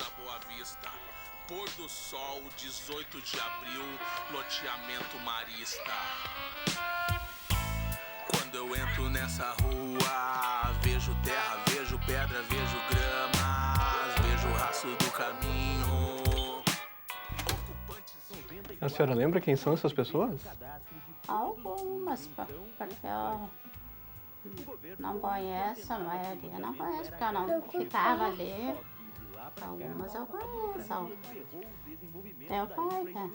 da Boa Vista. Pôr do sol, 18 de abril, loteamento marista. Quando eu entro nessa rua, vejo terra, vejo pedra, vejo grama, vejo o rastro do caminho. A senhora lembra quem são essas pessoas? Algumas, porque eu não conheço, a maioria não conheço, porque eu não ficava ali. Algumas eu conheço. Teu pai, né?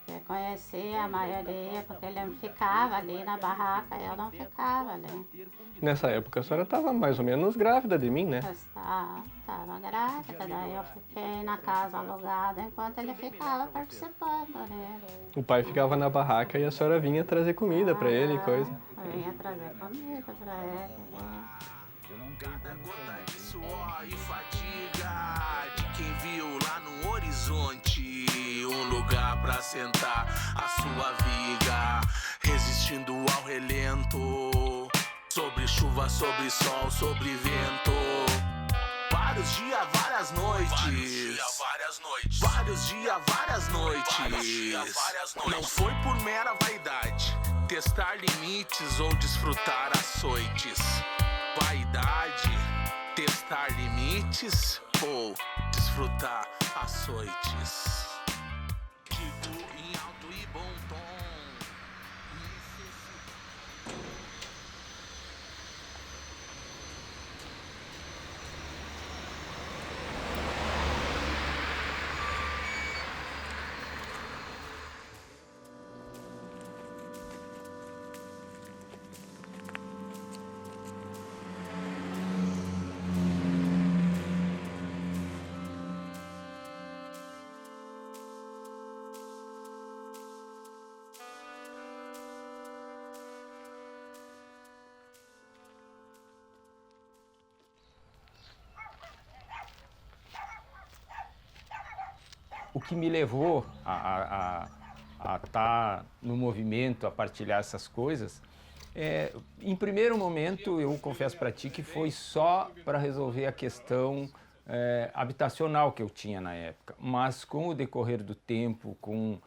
Eu conheci a maioria, porque ele ficava ali na barraca, eu não ficava ali. Nessa época a senhora estava mais ou menos grávida de mim, né? Eu estava grávida, daí eu fiquei na casa alugada enquanto ele ficava participando, né? O pai ficava na barraca e a senhora vinha trazer comida pra ele e coisa. Eu vinha trazer comida pra ele, né? Cada gota de suor e fadiga de quem viu lá no horizonte um lugar pra sentar a sua viga, resistindo ao relento, sobre chuva, sobre sol, sobre vento. Vários dias, várias noites. Vários dias, várias noites. Não foi por mera vaidade testar limites ou desfrutar açoites. Vaidade, testar limites ou desfrutar açoites. Digo em alto e bom tom. O que me levou a estar no movimento, a partilhar essas coisas, em primeiro momento, eu confesso para ti que foi só para resolver a questão habitacional que eu tinha na época. Mas com o decorrer do tempo, com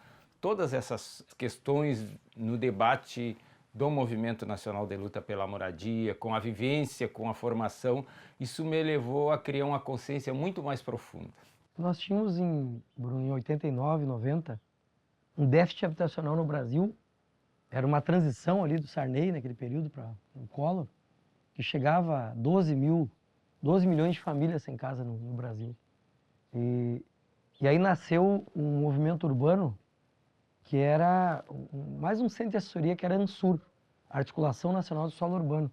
todas essas questões no debate do Movimento Nacional de Luta pela Moradia, com a vivência, com a formação, isso me levou a criar uma consciência muito mais profunda. Nós tínhamos em 89, 90, um déficit habitacional no Brasil. Era uma transição ali do Sarney, naquele período, para o Collor, que chegava a 12 milhões de famílias sem casa no Brasil. E aí nasceu um movimento urbano que era mais um centro de assessoria, que era a ANSUR, Articulação Nacional do Solo Urbano.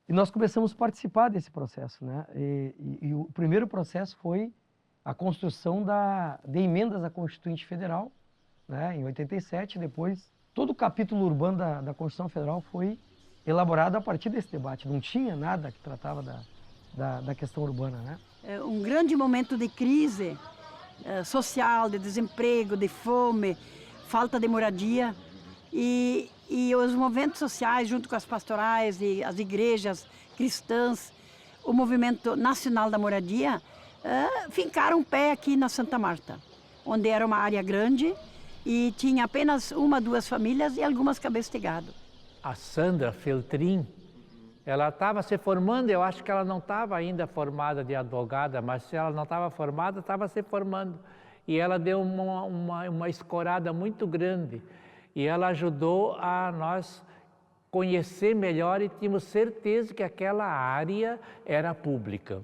E nós começamos a participar desse processo, né? E o primeiro processo foi a construção de emendas à Constituinte Federal, né, em 87. Depois, todo o capítulo urbano da Constituição Federal foi elaborado a partir desse debate. Não tinha nada que tratava da questão urbana, né? É um grande momento de crise social, de desemprego, de fome, falta de moradia. E os movimentos sociais, junto com as pastorais e as igrejas cristãs, o Movimento Nacional da Moradia, fincaram um pé aqui na Santa Marta, onde era uma área grande e tinha apenas uma, duas famílias e algumas cabeças de gado. A Sandra Feltrin, ela estava se formando, eu acho que ela não estava ainda formada de advogada, mas se ela não estava formada, estava se formando. E ela deu uma escorada muito grande e ela ajudou a nós conhecer melhor e tínhamos certeza que aquela área era pública.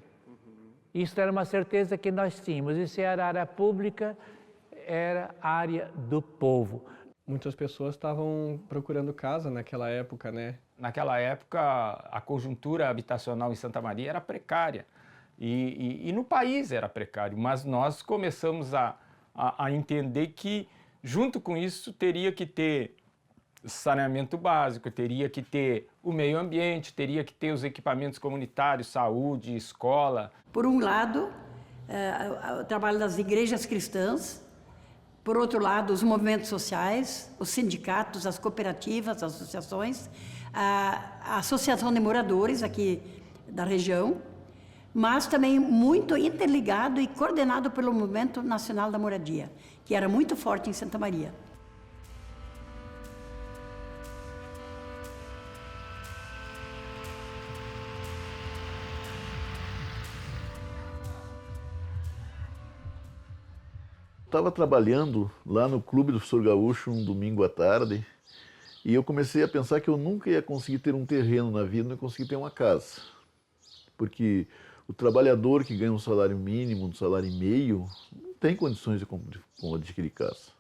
Isso era uma certeza que nós tínhamos. E se era área pública, era área do povo. Muitas pessoas estavam procurando casa naquela época, né? Naquela época, a conjuntura habitacional em Santa Maria era precária. E no país era precário. Mas nós começamos a entender que, junto com isso, teria que ter saneamento básico, teria que ter o meio ambiente, teria que ter os equipamentos comunitários, saúde, escola. Por um lado, o trabalho das igrejas cristãs, por outro lado, os movimentos sociais, os sindicatos, as cooperativas, as associações, a Associação de Moradores aqui da região, mas também muito interligado e coordenado pelo Movimento Nacional da Moradia, que era muito forte em Santa Maria. Estava trabalhando lá no Clube do Professor Gaúcho um domingo à tarde e eu comecei a pensar que eu nunca ia conseguir ter um terreno na vida, não ia conseguir ter uma casa. Porque o trabalhador que ganha um salário mínimo, um salário e meio, não tem condições de adquirir casa.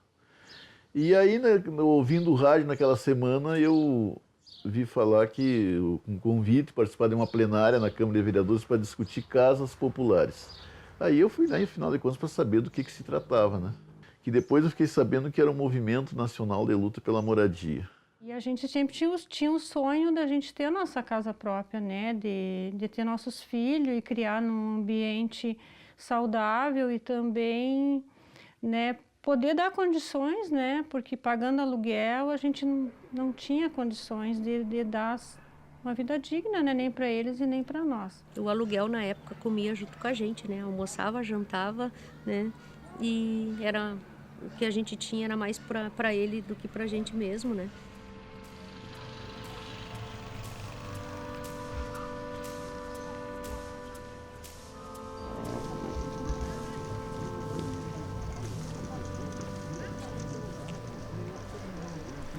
E aí, né, ouvindo o rádio naquela semana, eu vi falar que um convite para participar de uma plenária na Câmara de Vereadores para discutir casas populares. Aí eu fui lá, em final de contas, para saber do que se tratava, né? Que depois eu fiquei sabendo que era um movimento nacional de luta pela moradia. E a gente sempre tinha o sonho da gente ter a nossa casa própria, né? De ter nossos filhos e criar num ambiente saudável e também, né, poder dar condições, né? Porque pagando aluguel a gente não tinha condições de dar uma vida digna, né? Nem para eles e nem para nós. O aluguel na época comia junto com a gente, né? Almoçava, jantava, né? E era o que a gente tinha era mais para ele do que para a gente mesmo, né?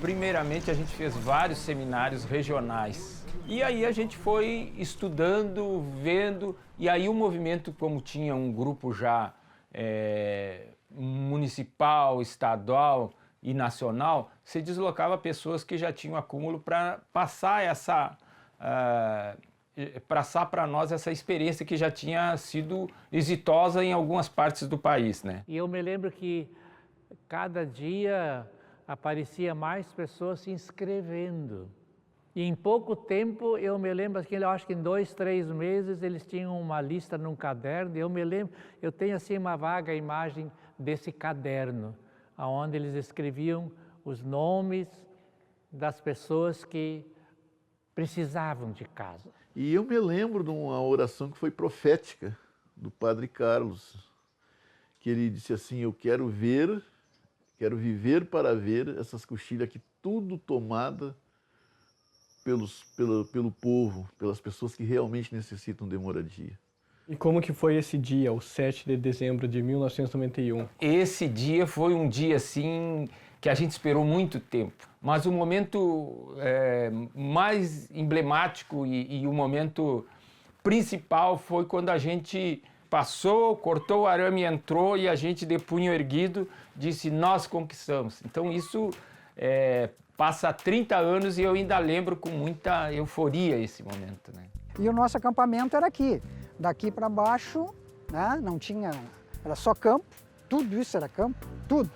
Primeiramente, a gente fez vários seminários regionais. E aí a gente foi estudando, vendo, e aí o movimento, como tinha um grupo já municipal, estadual e nacional, se deslocava pessoas que já tinham acúmulo para passar para nós essa experiência que já tinha sido exitosa em algumas partes do país, né? E eu me lembro que cada dia aparecia mais pessoas se inscrevendo. E em pouco tempo, eu me lembro que eu acho que em 2, 3 meses eles tinham uma lista num caderno. Eu me lembro, eu tenho assim uma vaga imagem desse caderno, onde eles escreviam os nomes das pessoas que precisavam de casa. E eu me lembro de uma oração que foi profética do Padre Carlos, que ele disse assim: eu quero viver para ver essas coxilhas aqui tudo tomada pelo povo, pelas pessoas que realmente necessitam de moradia. E como que foi esse dia, o 7 de dezembro de 1991? Esse dia foi um dia, assim, que a gente esperou muito tempo. Mas o momento mais emblemático e o momento principal foi quando a gente passou, cortou o arame e entrou, e a gente, de punho erguido, disse: nós conquistamos. Então isso passa 30 anos e eu ainda lembro com muita euforia esse momento, né? E o nosso acampamento era aqui, daqui para baixo, né? Não tinha, era só campo, tudo isso era campo, tudo.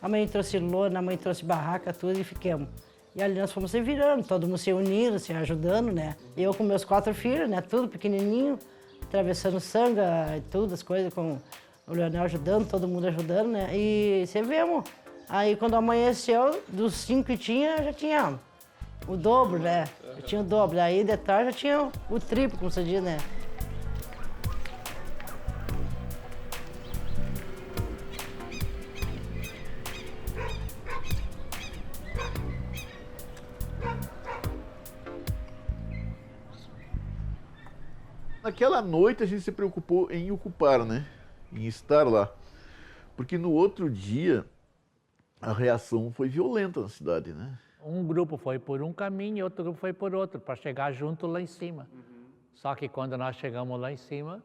A mãe trouxe lona, a mãe trouxe barraca, tudo, e ficamos. E ali nós fomos se virando, todo mundo se unindo, se ajudando, né? Eu com meus 4 filhos, né? Tudo pequenininho, atravessando sanga e tudo, as coisas, com o Leonel ajudando, todo mundo ajudando, né? E você vemos. Aí quando amanheceu, dos 5 que tinha, já tinha o dobro, né? Já tinha o dobro. Aí de tarde já tinha o triplo, como você diz, né? Naquela noite a gente se preocupou em ocupar, né? Em estar lá. Porque no outro dia a reação foi violenta na cidade, né? Um grupo foi por um caminho e outro grupo foi por outro, para chegar junto lá em cima. Só que quando nós chegamos lá em cima,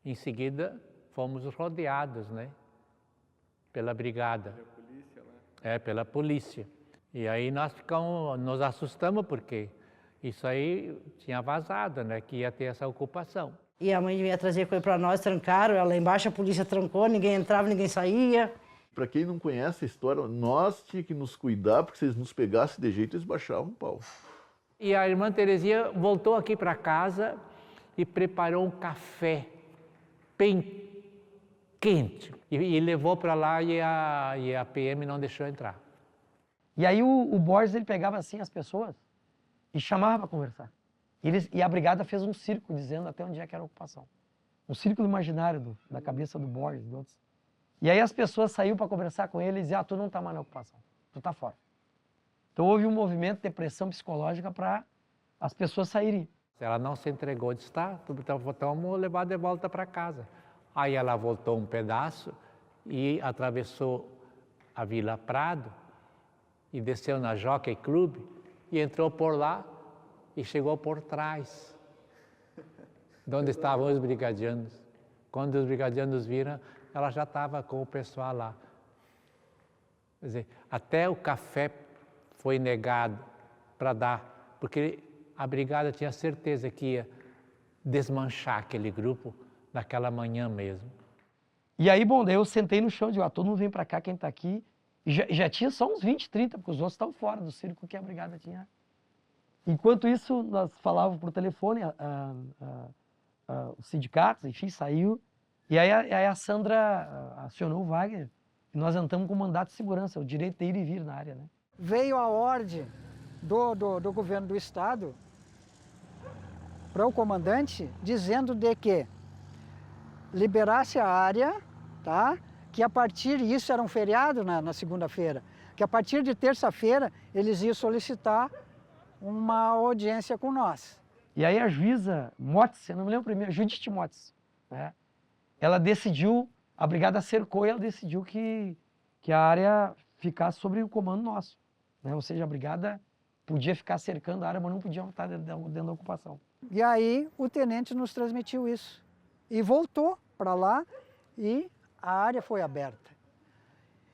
em seguida fomos rodeados, né? Pela brigada. Pela polícia, né? Pela polícia. E aí nós nos assustamos porque isso aí tinha vazado, né? Que ia ter essa ocupação. E a mãe vinha trazer coisa para nós, trancaram, lá embaixo a polícia trancou, ninguém entrava, ninguém saía. Para quem não conhece a história, nós tínhamos que nos cuidar, porque se eles nos pegassem de jeito, eles baixavam o pau. E a irmã Terezinha voltou aqui para casa e preparou um café bem quente. E levou para lá e a PM não deixou entrar. E aí o Borges, ele pegava assim as pessoas e chamava para conversar. E a brigada fez um círculo dizendo até onde é que era a ocupação. Um círculo imaginário da cabeça do Borges e de outros. E aí as pessoas saíram para conversar com ele e diziam, tu não está mais na ocupação, tu está fora. Então houve um movimento de pressão psicológica para as pessoas saírem. Ela não se entregou, disse, tá, então vamos levar de volta para casa. Aí ela voltou um pedaço e atravessou a Vila Prado e desceu na Jockey Club e entrou por lá e chegou por trás, de onde estavam os brigadianos. Quando os brigadianos viram, ela já estava com o pessoal lá. Quer dizer, até o café foi negado para dar, porque a brigada tinha certeza que ia desmanchar aquele grupo naquela manhã mesmo. E aí, bom, daí eu sentei no chão e digo, todo mundo vem para cá, quem está aqui. E já tinha só uns 20, 30, porque os outros estavam fora do círculo que a brigada tinha. Enquanto isso, nós falávamos por telefone, os sindicatos, enfim, saiu. E aí a Sandra acionou o Wagner e nós entramos com mandato de segurança, o direito de ir e vir na área, né? Veio a ordem do governo do estado para o comandante dizendo de que liberasse a área, tá? Que a partir, isso era um feriado na segunda-feira, que a partir de terça-feira eles iam solicitar uma audiência com nós. E aí a juíza Motz, eu não me lembro primeiro, Judith Motz, né? Ela decidiu, a brigada cercou e ela decidiu que a área ficasse sob o comando nosso, né? Ou seja, a brigada podia ficar cercando a área, mas não podia estar dentro da ocupação. E aí o tenente nos transmitiu isso. E voltou para lá e a área foi aberta.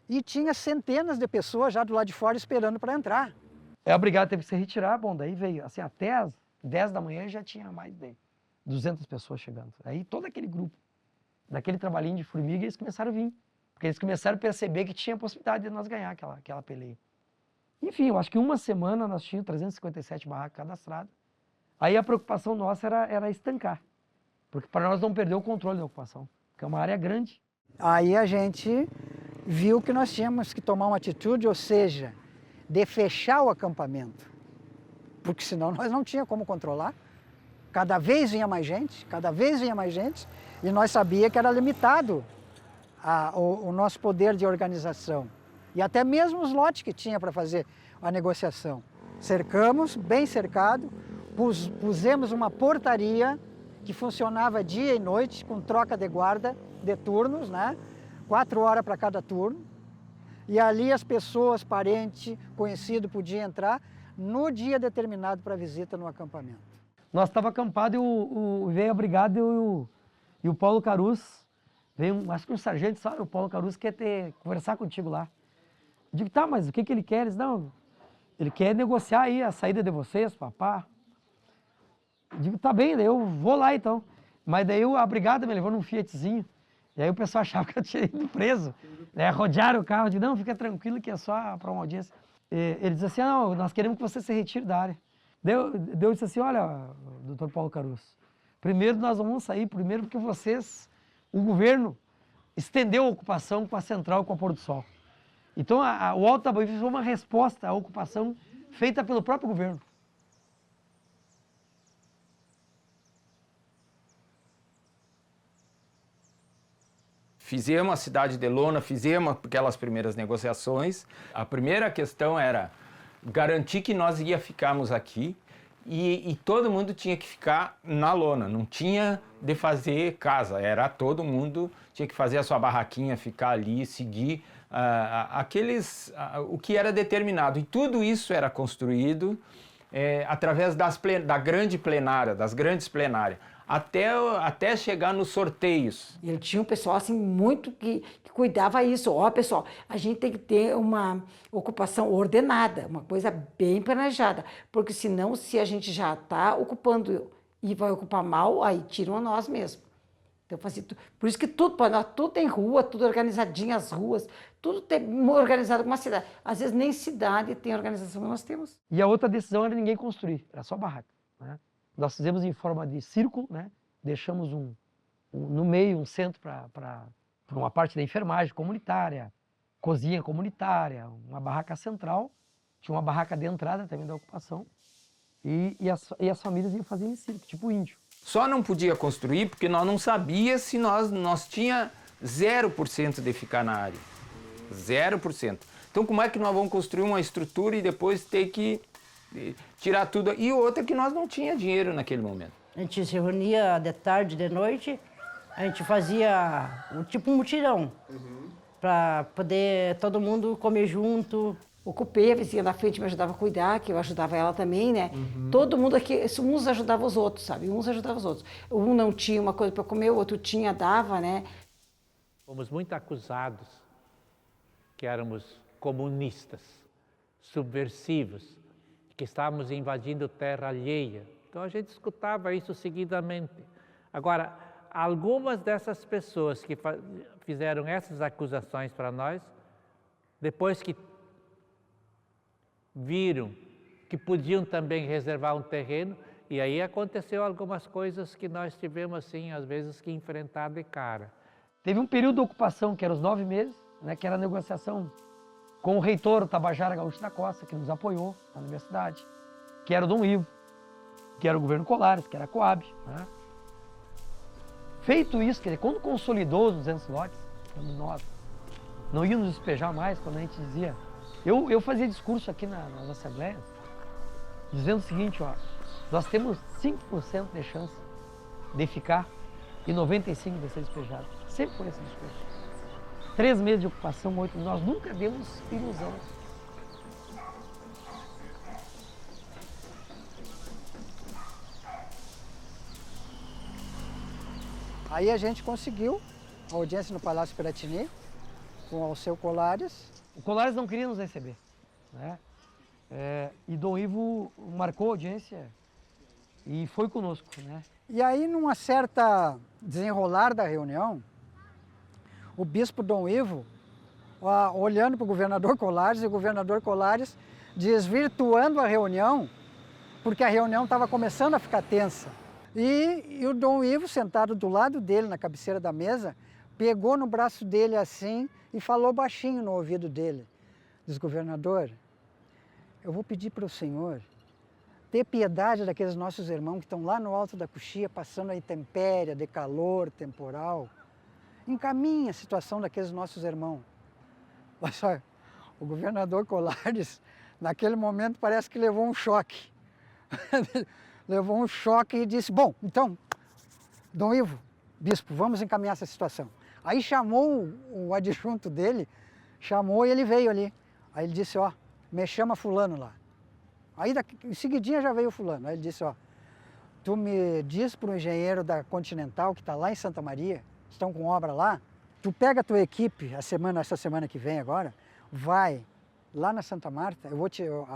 E tinha centenas de pessoas já do lado de fora esperando para entrar. A brigada teve que se retirar, bom, daí veio, assim, até as 10 da manhã já tinha mais de 200 pessoas chegando. Aí todo aquele grupo, daquele trabalhinho de formiga, eles começaram a vir. Porque eles começaram a perceber que tinha possibilidade de nós ganhar aquela peleia. Enfim, eu acho que uma semana nós tínhamos 357 barracas cadastradas. Aí a preocupação nossa era estancar. Porque para nós não perder o controle da ocupação, porque é uma área grande. Aí a gente viu que nós tínhamos que tomar uma atitude, ou seja, de fechar o acampamento. Porque senão nós não tínhamos como controlar. Cada vez vinha mais gente, e nós sabíamos que era limitado o nosso poder de organização. E até mesmo os lotes que tinha para fazer a negociação. Cercamos, bem cercado, pusemos uma portaria que funcionava dia e noite, com troca de guarda, de turnos, né? 4 horas para cada turno. E ali as pessoas, parentes, conhecidos, podiam entrar no dia determinado para visita no acampamento. Nós estávamos acampados e veio a brigada e o Paulo Carus, veio, acho que um sargento, sabe, o Paulo Carus quer conversar contigo lá. Eu digo, tá, mas o que ele quer? Ele diz, não, ele quer negociar aí a saída de vocês, papá. Eu digo, tá bem, daí eu vou lá então. Mas daí a brigada me levou num Fiatzinho. E aí o pessoal achava que eu tinha ido preso. Né? Rodearam o carro, eu digo, não, fica tranquilo que é só para uma audiência. E ele disse assim, não, nós queremos que você se retire da área. Daí eu disse assim, olha, doutor Paulo Carus, primeiro nós vamos sair, primeiro porque vocês, o governo, estendeu a ocupação com a Central e com a Pôr do Sol. Então o Alto Tabaí foi uma resposta à ocupação feita pelo próprio governo. Fizemos a cidade de lona, fizemos aquelas primeiras negociações. A primeira questão era garantir que nós ia ficarmos aqui e todo mundo tinha que ficar na lona, não tinha de fazer casa, era todo mundo tinha que fazer a sua barraquinha, ficar ali, seguir o que era determinado. E tudo isso era construído através da grande plenária, das grandes plenárias. Até chegar nos sorteios. Ele tinha um pessoal assim muito que cuidava isso. Ó, pessoal, a gente tem que ter uma ocupação ordenada, uma coisa bem planejada, porque senão, se a gente já está ocupando e vai ocupar mal, aí tiram a nós mesmos. Então, por isso que tudo para nós, tudo tem rua, tudo organizadinho, as ruas, tudo tem organizado como uma cidade. Às vezes nem cidade tem a organização que nós temos. E a outra decisão era ninguém construir, era só barraca, né? Nós fizemos em forma de círculo, né? Deixamos no meio um centro para uma parte da enfermagem comunitária, cozinha comunitária, uma barraca central, tinha uma barraca de entrada também da ocupação. E as famílias iam fazer em circo, tipo índio. Só não podia construir porque nós não sabíamos se nós tinha 0% de ficar na área. 0%. Então como é que nós vamos construir uma estrutura e depois ter que tirar tudo? E outra que nós não tinha dinheiro naquele momento. A gente se reunia de tarde, de noite, a gente fazia tipo um mutirão, para poder todo mundo comer junto. Ocupei, a vizinha da frente me ajudava a cuidar, que eu ajudava ela também, né? Todo mundo aqui, uns ajudavam os outros, sabe? Uns ajudavam os outros. Um não tinha uma coisa para comer, o outro tinha, dava, né? Fomos muito acusados que éramos comunistas, subversivos, que estávamos invadindo terra alheia. Então a gente escutava isso seguidamente. Agora, algumas dessas pessoas que fizeram essas acusações para nós, depois que viram que podiam também reservar um terreno, e aí aconteceu algumas coisas que nós tivemos, assim, às vezes, que enfrentar de cara. Teve um período de ocupação, que era os 9 meses, né, que era a negociação com o reitor, o Tabajara Gaúcho da Costa, que nos apoiou na universidade, que era o Dom Ivo, que era o governo Colares, que era a Coab. Né? Feito isso, quer dizer, quando consolidou os 200 lotes, quando nós não íamos despejar mais, quando a gente dizia... Eu fazia discurso aqui nas assembleias, dizendo o seguinte, ó, nós temos 5% de chance de ficar e 95% de ser despejado. Sempre foi esse discurso. 3 meses de ocupação, 8 meses, nós nunca demos ilusão. Aí a gente conseguiu a audiência no Palácio Piratini, com o Alceu Colares. O Colares não queria nos receber, né? E Dom Ivo marcou a audiência e foi conosco, né? E aí, numa certa desenrolar da reunião, o bispo Dom Ivo, olhando para o governador Colares, e o governador Colares desvirtuando a reunião, porque a reunião estava começando a ficar tensa. E o Dom Ivo, sentado do lado dele, na cabeceira da mesa, pegou no braço dele assim e falou baixinho no ouvido dele. Diz, governador, eu vou pedir para o senhor ter piedade daqueles nossos irmãos que estão lá no alto da coxia, passando a intempéria, de calor, temporal. Encaminhe a situação daqueles nossos irmãos. Mas olha, o governador Colares, naquele momento, parece que levou um choque. Levou um choque e disse, bom, então, Dom Ivo, bispo, vamos encaminhar essa situação. Aí chamou o adjunto dele, chamou e ele veio ali. Aí ele disse, ó, me chama fulano lá. Aí em seguidinha já veio o fulano. Aí ele disse, ó, tu me diz para o engenheiro da Continental, que está lá em Santa Maria, estão com obra lá, tu pega a tua equipe, essa semana que vem agora, vai lá na Santa Marta, eu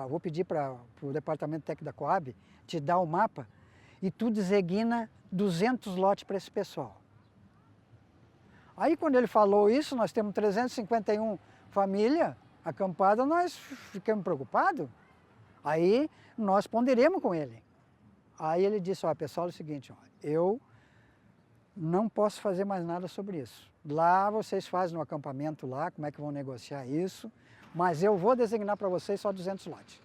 vou pedir para o departamento técnico da Coab te dar o mapa e tu designa 200 lotes para esse pessoal. Aí quando ele falou isso, nós temos 351 famílias acampadas, nós ficamos preocupados. Aí nós ponderemos com ele. Aí ele disse, ó, pessoal, é o seguinte, ó, eu não posso fazer mais nada sobre isso. Lá vocês fazem no acampamento lá, como é que vão negociar isso, mas eu vou designar para vocês só 200 lotes.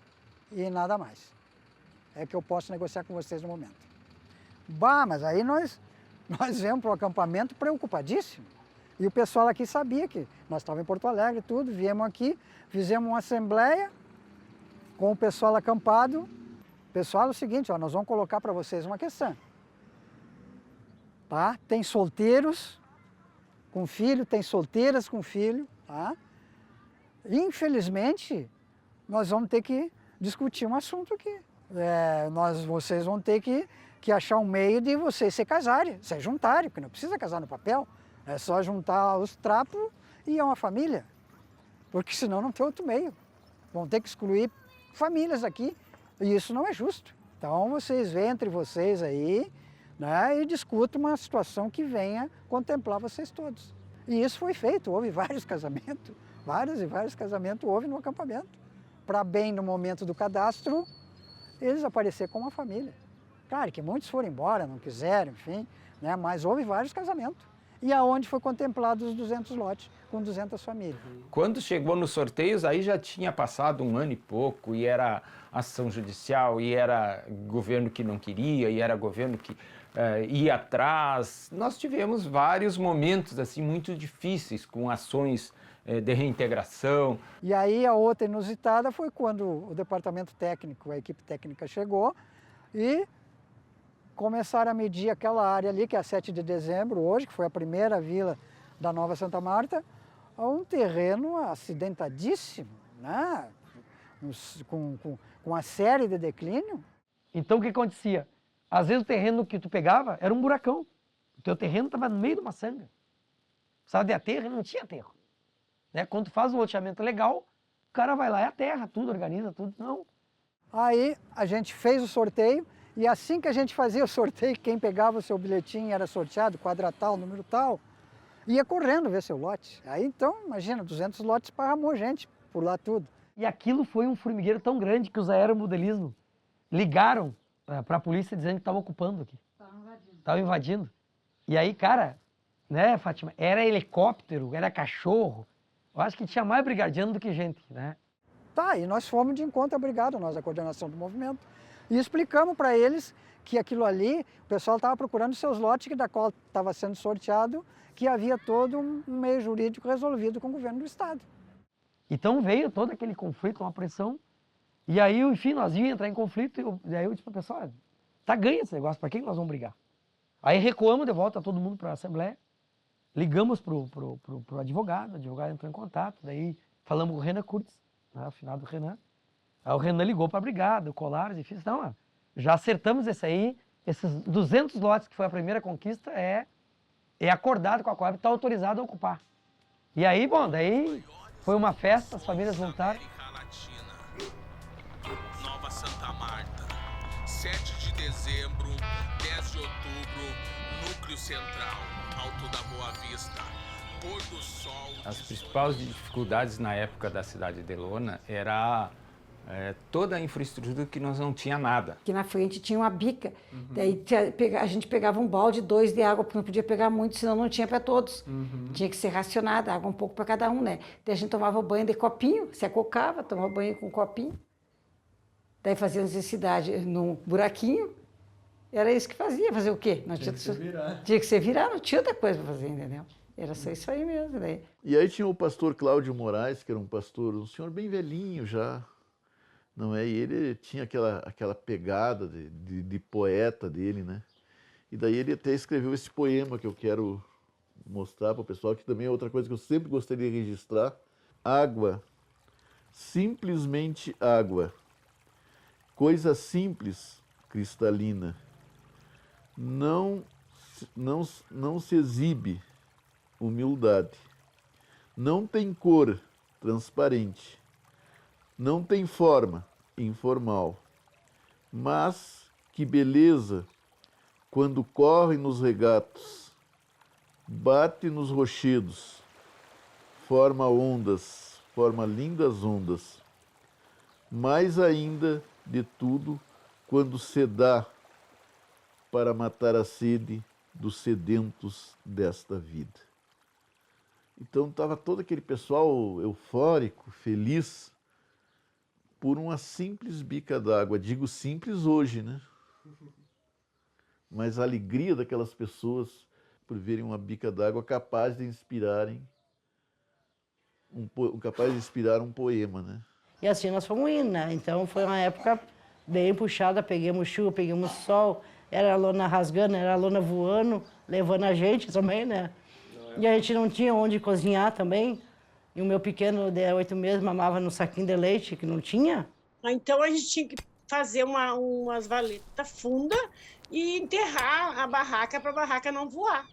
E nada mais. É que eu posso negociar com vocês no momento. Bah, mas aí nós viemos para o acampamento preocupadíssimos. E o pessoal aqui sabia que nós estávamos em Porto Alegre e tudo, viemos aqui, fizemos uma assembleia com o pessoal acampado. Pessoal, é o seguinte, ó, nós vamos colocar para vocês uma questão. Tá? Tem solteiros com filho, tem solteiras com filho, tá? Infelizmente, nós vamos ter que discutir um assunto aqui. Vocês vão ter que achar um meio de vocês se casarem, se juntarem, porque não precisa casar no papel. É só juntar os trapos e é uma família. Porque senão não tem outro meio. Vão ter que excluir famílias aqui e isso não é justo. Então vocês veem entre vocês aí, né, e discutam uma situação que venha contemplar vocês todos. E isso foi feito, houve vários casamentos, vários e vários casamentos houve no acampamento. Para bem no momento do cadastro, eles aparecer como uma família. Claro que muitos foram embora, não quiseram, enfim, né, mas houve vários casamentos. e aonde foi contemplado os 200 lotes com 200 famílias. Quando chegou nos sorteios, aí já tinha passado um ano e pouco, e era ação judicial, e era governo que não queria, e era governo que ia atrás. Nós tivemos vários momentos assim muito difíceis, com ações de reintegração. E aí a outra inusitada foi quando o departamento técnico, a equipe técnica chegou e começaram a medir aquela área ali, que é a 7 de dezembro hoje, que foi a primeira vila da Nova Santa Marta, um terreno acidentadíssimo, né? com uma série de declínio. Então o que acontecia? Às vezes o terreno que tu pegava era um buracão. O teu terreno estava no meio de uma sanga. Precisava de aterro e não tinha aterro. Né? Quando tu faz um loteamento legal, o cara vai lá e aterra tudo, organiza tudo. Não. Aí a gente fez o sorteio e assim que a gente fazia o sorteio, quem pegava o seu bilhetinho era sorteado, quadra tal, número tal, ia correndo ver seu lote. Aí então, imagina, 200 lotes esparramou gente por lá tudo. E aquilo foi um formigueiro tão grande que os aeromodelismo ligaram para a polícia dizendo que estava ocupando aqui. Estava invadindo. E aí, cara, né, Fátima, era helicóptero, era cachorro. Eu acho que tinha mais brigadiano do que gente, né? Tá, e nós fomos de encontro à brigada, nós, a coordenação do movimento, e explicamos para eles que aquilo ali, o pessoal estava procurando seus lotes, que da qual estava sendo sorteado, que havia todo um meio jurídico resolvido com o governo do estado. Então veio todo aquele conflito, uma pressão, e aí, enfim, nós íamos entrar em conflito, e aí eu disse para o pessoal, tá ganho esse negócio, para que nós vamos brigar? Aí recuamos de volta todo mundo para a Assembleia, ligamos pro advogado, o advogado entrou em contato, daí falamos com o Renan Kurtz, né, o finado Renan. Aí o Renan ligou para a brigada, o Colares, e fez, não, já acertamos esse aí, esses 200 lotes que foi a primeira conquista, é acordado com a Coab, está autorizado a ocupar. E aí, bom, daí foi uma festa, as famílias voltaram. Nova Santa Marta, 7 de dezembro, 10 de outubro, Núcleo Central, Alto da Boa Vista, pôr do sol... As principais dificuldades na época da cidade de Lona era toda a infraestrutura que nós não tinha nada. Aqui na frente tinha uma bica, daí a gente pegava um balde, 2 de água, porque não podia pegar muito, senão não tinha para todos. Tinha que ser racionada, água um pouco para cada um, né? Daí a gente tomava banho de copinho, se acocava, tomava banho com copinho. Daí fazia necessidade num buraquinho, era isso que fazia. Fazer o quê? Não tinha que se virar. Tinha que se virar, não tinha outra coisa para fazer, entendeu? Era só isso aí mesmo. Daí. E aí tinha o pastor Cláudio Moraes, que era um pastor, um senhor bem velhinho já, não é? E ele tinha aquela pegada de poeta dele, né? E daí ele até escreveu esse poema que eu quero mostrar para o pessoal, que também é outra coisa que eu sempre gostaria de registrar. Água, simplesmente água, coisa simples, cristalina, não se exibe humildade, não tem cor, transparente, não tem forma, informal, mas que beleza quando corre nos regatos, bate nos rochedos, forma ondas, forma lindas ondas, mais ainda de tudo quando se dá para matar a sede dos sedentos desta vida. Então estava todo aquele pessoal eufórico, feliz, por uma simples bica d'água. Digo simples hoje, né? Mas a alegria daquelas pessoas por verem uma bica d'água capaz de inspirarem um poema, né? E assim nós fomos indo, né? Então foi uma época bem puxada, pegamos chuva, pegamos sol, era a lona rasgando, era a lona voando, levando a gente também, né? E a gente não tinha onde cozinhar também. E o meu pequeno de 8 meses mamava no saquinho de leite, que não tinha. Então a gente tinha que fazer umas valetas fundas e enterrar a barraca para a barraca não voar.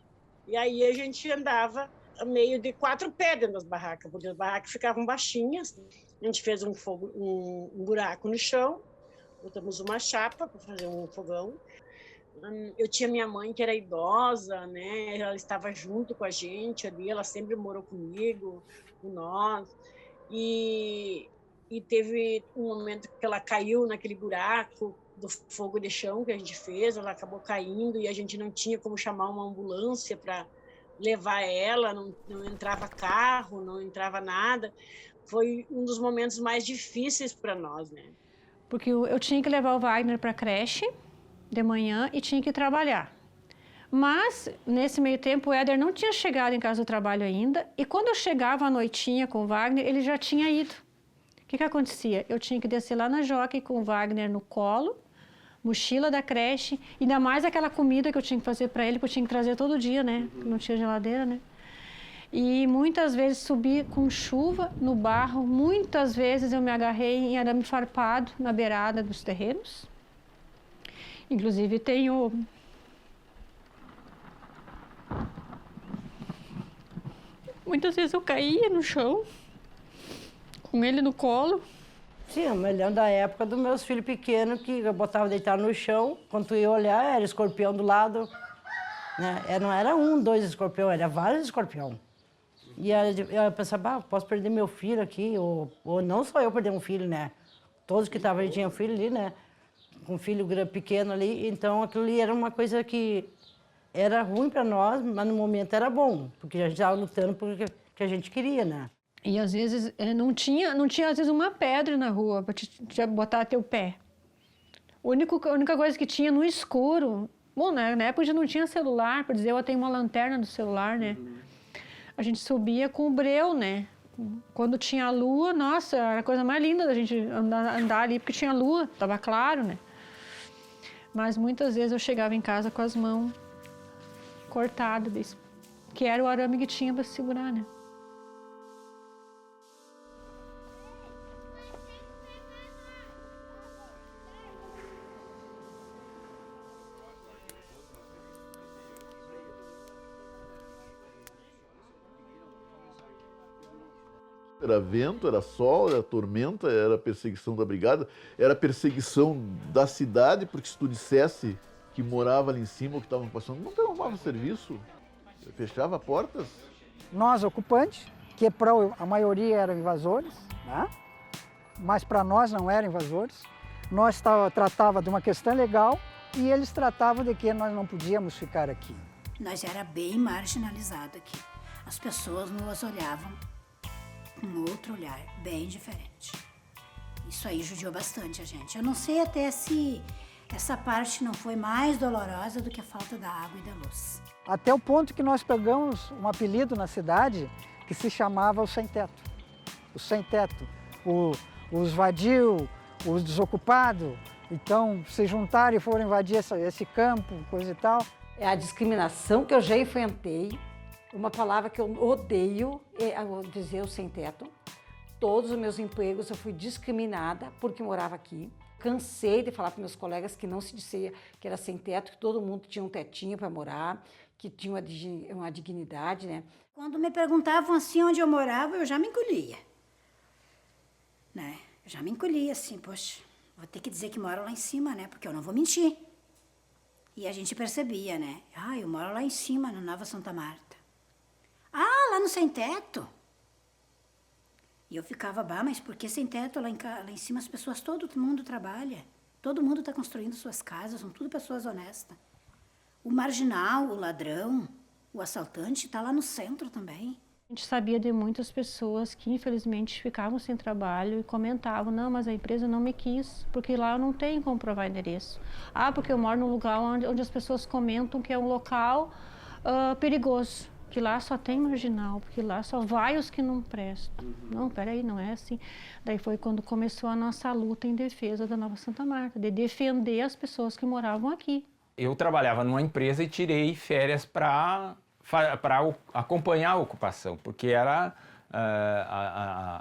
E aí a gente andava meio de 4 pés dentro das barracas, porque as barracas ficavam baixinhas. A gente fez um buraco no chão, botamos uma chapa para fazer um fogão. Eu tinha minha mãe que era idosa, né? Ela estava junto com a gente ali, ela sempre morou comigo, com nós. E teve um momento que ela caiu naquele buraco do fogo de chão que a gente fez, ela acabou caindo e a gente não tinha como chamar uma ambulância para levar ela, não entrava carro, não entrava nada. Foi um dos momentos mais difíceis para nós, né? Porque eu tinha que levar o Wagner para a creche de manhã e tinha que trabalhar. Mas, nesse meio tempo, o Éder não tinha chegado em casa do trabalho ainda, e quando eu chegava à noitinha com o Wagner, ele já tinha ido. O que acontecia? Eu tinha que descer lá na Jockey com o Wagner no colo, mochila da creche, ainda mais aquela comida que eu tinha que fazer para ele, que eu tinha que trazer todo dia, né? Não tinha geladeira, né? E muitas vezes subi com chuva no barro, muitas vezes eu me agarrei em arame farpado na beirada dos terrenos. Inclusive tenho... Muitas vezes eu caía no chão, com ele no colo. Sim, eu me lembro da época dos meus filhos pequenos, que eu botava deitado no chão, quando tu ia olhar, era escorpião do lado. Né? Não era 1, 2 escorpião, era vários escorpião. E eu pensava, posso perder meu filho aqui, ou não só eu perder um filho, né? Todos que estavam ali tinham filho ali, né? Com um filho pequeno ali, então aquilo ali era uma coisa que era ruim para nós, mas no momento era bom, porque a gente estava lutando por o que a gente queria, né? E às vezes não tinha às vezes uma pedra na rua para te botar teu pé. A única coisa que tinha no escuro, bom, na época já não tinha celular, para dizer eu tenho uma lanterna do celular, né? A gente subia com o breu, né? Quando tinha a lua, nossa, era a coisa mais linda da gente andar ali, porque tinha lua, estava claro, né? Mas muitas vezes eu chegava em casa com as mãos cortadas, que era o arame que tinha para segurar, né? Era vento, era sol, era tormenta, era perseguição da brigada, era perseguição da cidade, porque se tu dissesse que morava ali em cima ou que estavam passando, não arrumava serviço, fechava portas. Nós, ocupantes, que para a maioria eram invasores, né? Mas para nós não eram invasores, nós tratava de uma questão legal e eles tratavam de que nós não podíamos ficar aqui. Nós era bem marginalizado aqui. As pessoas nos olhavam com outro olhar, bem diferente. Isso aí judiou bastante a gente. Eu não sei até se essa parte não foi mais dolorosa do que a falta da água e da luz. Até o ponto que nós pegamos um apelido na cidade que se chamava o sem-teto. O sem-teto, os vadio, os desocupados. Então, se juntaram e foram invadir esse campo, coisa e tal. É a discriminação que eu já enfrentei. Uma palavra que eu odeio é dizer o sem-teto. Todos os meus empregos eu fui discriminada porque morava aqui. Cansei de falar para meus colegas que não se dizia que era sem-teto, que todo mundo tinha um tetinho para morar, que tinha uma dignidade, né? Quando me perguntavam assim onde eu morava, eu já me encolhia. Né? Eu já me encolhia assim, poxa, vou ter que dizer que moro lá em cima, né? Porque eu não vou mentir. E a gente percebia, né? Ah, eu moro lá em cima, na Nova Santa Marta. Ah, lá no sem-teto. E eu ficava, mas por que sem-teto? Lá em cima as pessoas, todo mundo trabalha. Todo mundo está construindo suas casas, são tudo pessoas honestas. O marginal, o ladrão, o assaltante está lá no centro também. A gente sabia de muitas pessoas que infelizmente ficavam sem trabalho e comentavam, não, mas a empresa não me quis, porque lá eu não tenho como provar endereço. Ah, porque eu moro num lugar onde as pessoas comentam que é um local perigoso. Que lá só tem marginal, porque lá só vai os que não prestam. Não, peraí, não é assim. Daí foi quando começou a nossa luta em defesa da Nova Santa Marta, de defender as pessoas que moravam aqui. Eu trabalhava numa empresa e tirei férias para acompanhar a ocupação, porque era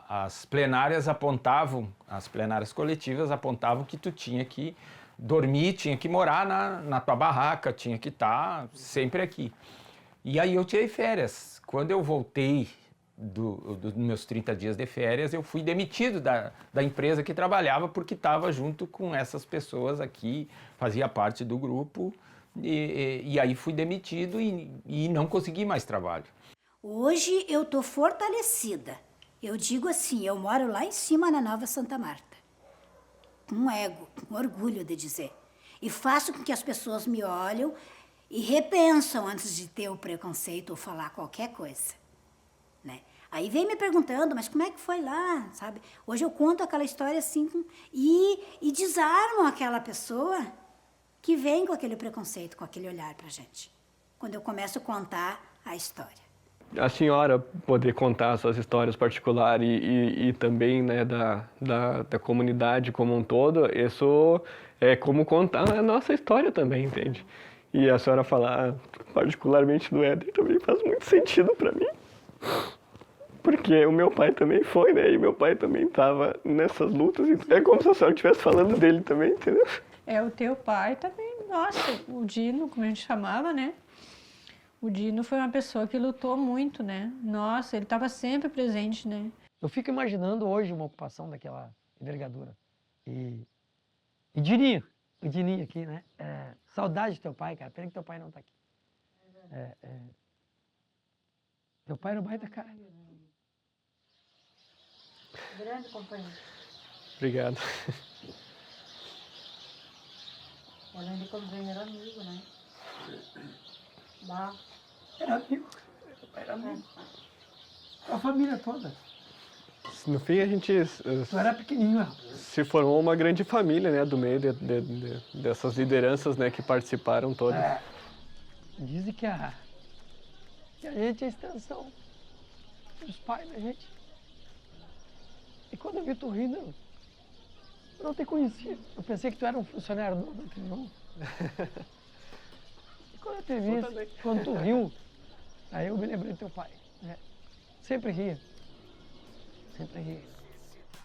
as plenárias apontavam, as plenárias coletivas apontavam que tu tinha que dormir, tinha que morar na tua barraca, tinha que estar sempre aqui. E aí eu tirei férias. Quando eu voltei dos meus 30 dias de férias, eu fui demitido da empresa que trabalhava porque estava junto com essas pessoas aqui, fazia parte do grupo, e aí fui demitido e não consegui mais trabalho. Hoje eu estou fortalecida. Eu digo assim, eu moro lá em cima na Nova Santa Marta. Com ego, com orgulho de dizer. E faço com que as pessoas me olhem e repensam antes de ter o preconceito ou falar qualquer coisa, né? Aí vem me perguntando, mas como é que foi lá, sabe? Hoje eu conto aquela história assim e desarmo aquela pessoa que vem com aquele preconceito, com aquele olhar pra gente. Quando eu começo a contar a história. A senhora poder contar suas histórias particulares e também, né, da comunidade como um todo, isso é como contar a nossa história também, entende? E a senhora falar particularmente do Éder também faz muito sentido para mim. Porque o meu pai também foi, né? E meu pai também estava nessas lutas. É como se a senhora estivesse falando dele também, entendeu? O teu pai também, nossa, o Dino, como a gente chamava, né? O Dino foi uma pessoa que lutou muito, né? Nossa, ele estava sempre presente, né? Eu fico imaginando hoje uma ocupação daquela envergadura. E Dininho, o Dininho aqui, né? Saudade do teu pai, cara. Pena que teu pai não tá aqui. Teu pai era o baita cara. Grande companheiro. Obrigado. Além de companheiro, era amigo, né? Era amigo. Meu pai era amigo. A família toda. No fim, a gente Tu era pequenininho, se formou uma grande família, né? Do meio dessas lideranças, né? Que participaram todas. Dizem que a gente é a extensão dos pais da gente. E quando eu vi tu rindo, eu não te conhecia. Eu pensei que tu era um funcionário novo, não. E quando eu te vi, quando tu riu, aí eu me lembrei do teu pai. Né? Sempre ria. Sempre ria.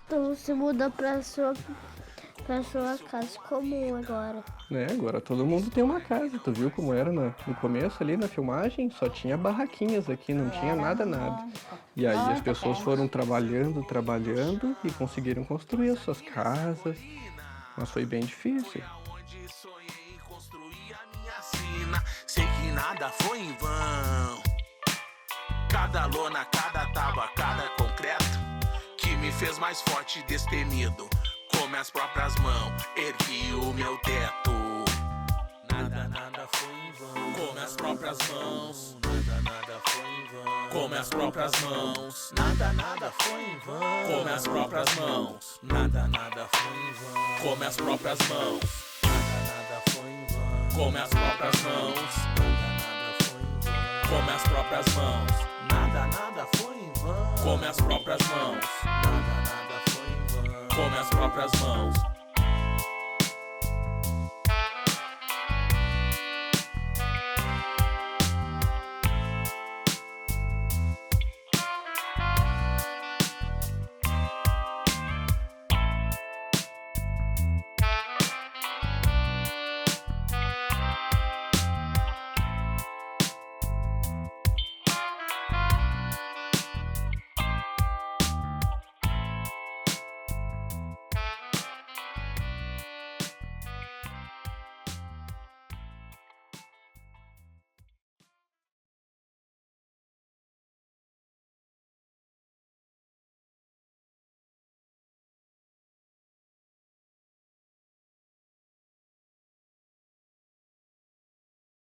Então você mudou pra sua casa comum agora. Agora todo mundo tem uma casa. Tu viu como era no começo ali na filmagem? Só tinha barraquinhas aqui, não tinha nada. E aí as pessoas foram trabalhando e conseguiram construir as suas casas. Mas foi bem difícil. Sei que nada foi em vão. Cada lona, cada tábua, cada concreto que me fez mais forte e destemido. Com minhas próprias mãos, ergui o meu teto. Nada foi em vão. Com minhas próprias mãos. Nada foi em vão. Com minhas próprias mãos. Nada foi em vão. Com minhas próprias mãos. Nada foi em vão. Com minhas próprias mãos. Nada foi em vão. Com minhas próprias mãos. Nada foi em vão. Com minhas próprias mãos. Nada foi em vão. Com minhas próprias mãos. Nada foi em vão. Com minhas próprias mãos.